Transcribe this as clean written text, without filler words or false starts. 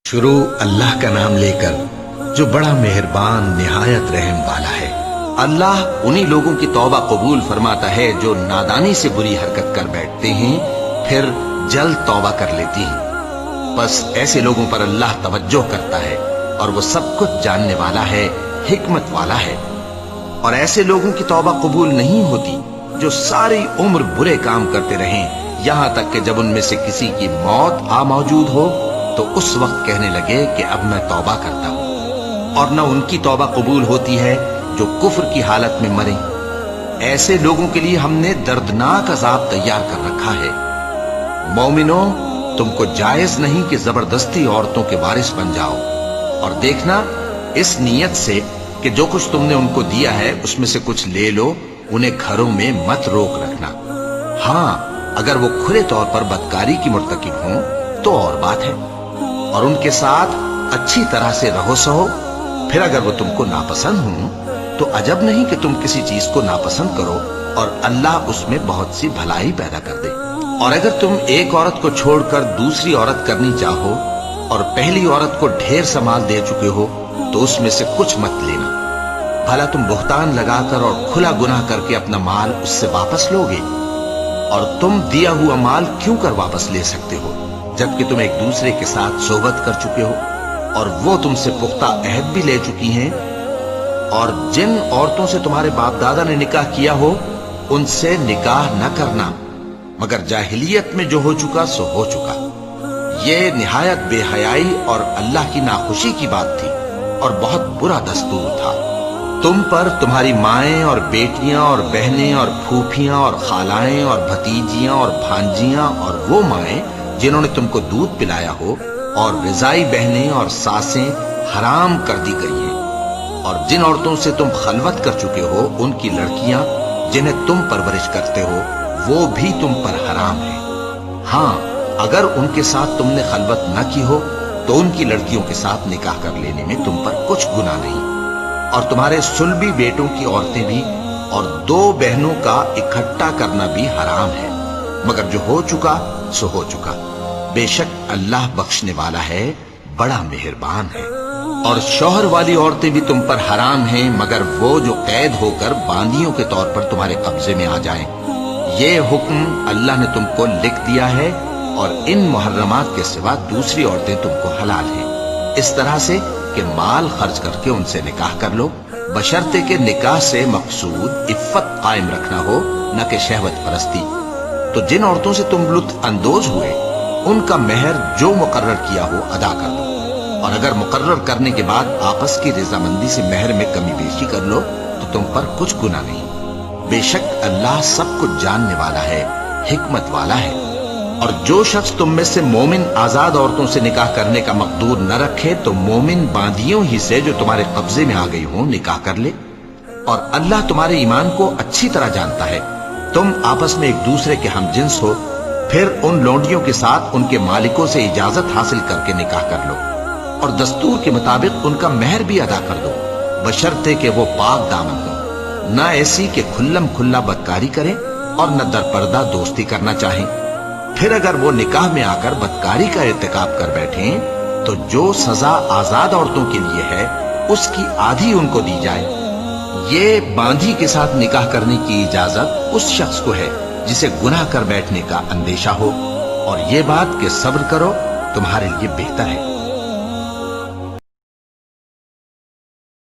شروع اللہ کا نام لے کر جو بڑا مہربان نہایت رحم والا ہے۔ اللہ انہی لوگوں کی توبہ قبول فرماتا ہے جو نادانی سے بری حرکت کر بیٹھتے ہیں پھر جلد توبہ کر لیتی ہیں۔ بس ایسے لوگوں پر اللہ توجہ کرتا ہے اور وہ سب کچھ جاننے والا ہے، حکمت والا ہے۔ اور ایسے لوگوں کی توبہ قبول نہیں ہوتی جو ساری عمر برے کام کرتے رہیں یہاں تک کہ جب ان میں سے کسی کی موت آ موجود ہو تو اس وقت کہنے لگے کہ اب میں توبہ کرتا ہوں۔ اور نہ ان کی توبہ قبول ہوتی ہے جو کفر کی حالت میں مریں۔ ایسے لوگوں کے لیے ہم نے دردناک عذاب تیار کر رکھا ہے۔ مومنوں، تم کو جائز نہیں کہ زبردستی عورتوں کے وارث بن جاؤ، اور دیکھنا اس نیت سے کہ جو کچھ تم نے ان کو دیا ہے اس میں سے کچھ لے لو، انہیں گھروں میں مت روک رکھنا۔ ہاں، اگر وہ کھلے طور پر بدکاری کی مرتکب ہوں تو اور بات ہے، اور ان کے ساتھ اچھی طرح سے رہو سہو۔ پھر اگر وہ تم کو ناپسند ہوں تو عجب نہیں کہ تم کسی چیز کو ناپسند کرو اور اللہ اس میں بہت سی بھلائی پیدا کر دے۔ اور اگر تم ایک عورت کو چھوڑ کر دوسری عورت کرنی چاہو اور پہلی عورت کو ڈھیر سا مال دے چکے ہو تو اس میں سے کچھ مت لینا، بھلا تم بہتان لگا کر اور کھلا گناہ کر کے اپنا مال اس سے واپس لوگے؟ اور تم دیا ہوا مال کیوں کر واپس لے سکتے ہو جبکہ تم ایک دوسرے کے ساتھ صحبت کر چکے ہو اور وہ تم سے پختہ عہد بھی لے چکی ہیں؟ اور جن عورتوں سے تمہارے باپ دادا نے نکاح کیا ہو ان سے نکاح نہ کرنا مگر جاہلیت میں جو ہو چکا سو ہو چکا۔ یہ نہایت بے حیائی اور اللہ کی ناخوشی کی بات تھی اور بہت برا دستور تھا۔ تم پر تمہاری مائیں اور بیٹیاں اور بہنیں اور پھوپھیاں اور خالائیں اور بھتیجیاں اور بھانجیاں اور وہ مائیں جنہوں نے تم کو دودھ پلایا ہو اور رضائی بہنیں اور ساسیں حرام کر دی گئی ہیں، اور جن عورتوں سے تم خلوت کر چکے ہو ان کی لڑکیاں جنہیں تم پرورش کرتے ہو وہ بھی تم پر حرام ہیں۔ ہاں، اگر ان کے ساتھ تم نے خلوت نہ کی ہو تو ان کی لڑکیوں کے ساتھ نکاح کر لینے میں تم پر کچھ گناہ نہیں۔ اور تمہارے صلبی بیٹوں کی عورتیں بھی اور دو بہنوں کا اکٹھا کرنا بھی حرام ہے، مگر جو ہو چکا سو ہو چکا۔ بے شک اللہ بخشنے والا ہے، بڑا مہربان ہے۔ اور شوہر والی عورتیں بھی تم پر حرام ہیں مگر وہ جو قید ہو کر باندیوں کے طور پر تمہارے قبضے میں آ جائیں۔ یہ حکم اللہ نے تم کو لکھ دیا ہے، اور ان محرمات کے سوا دوسری عورتیں تم کو حلال ہیں، اس طرح سے کہ مال خرچ کر کے ان سے نکاح کر لو، بشرطے کہ نکاح سے مقصود عفت قائم رکھنا ہو نہ کہ شہوت پرستی۔ تو جن عورتوں سے تم لطف اندوز ہوئے ان کا مہر جو مقرر کیا ہو ادا کر دو، اور اگر مقرر کرنے کے بعد آپس کی رضامندی سے مہر میں کمی بیشی کر لو تو تم پر کچھ گناہ نہیں۔ بے شک اللہ سب کچھ جاننے والا ہے، حکمت والا ہے۔ اور جو شخص تم میں سے مومن آزاد عورتوں سے نکاح کرنے کا مقدور نہ رکھے تو مومن باندیوں ہی سے جو تمہارے قبضے میں آ گئی ہوں نکاح کر لے۔ اور اللہ تمہارے ایمان کو اچھی طرح جانتا ہے۔ تم آپس میں ایک دوسرے کے ہم جنس ہو، پھر ان لونڈیوں کے ساتھ ان کے مالکوں سے اجازت حاصل کر کے نکاح کر لو، اور دستور کے مطابق ان کا مہر بھی ادا کر دو، بشرطے کہ وہ پاک دامن ہو، نہ ایسی کہ کھلم کھلا بدکاری کریں اور نہ در پردہ دوستی کرنا چاہیں۔ پھر اگر وہ نکاح میں آ کر بدکاری کا ارتکاب کر بیٹھیں تو جو سزا آزاد عورتوں کے لیے ہے اس کی آدھی ان کو دی جائے۔ یہ باندھی کے ساتھ نکاح کرنے کی اجازت اس شخص کو ہے جسے گناہ کر بیٹھنے کا اندیشہ ہو، اور یہ بات کہ صبر کرو تمہارے لیے بہتر ہے۔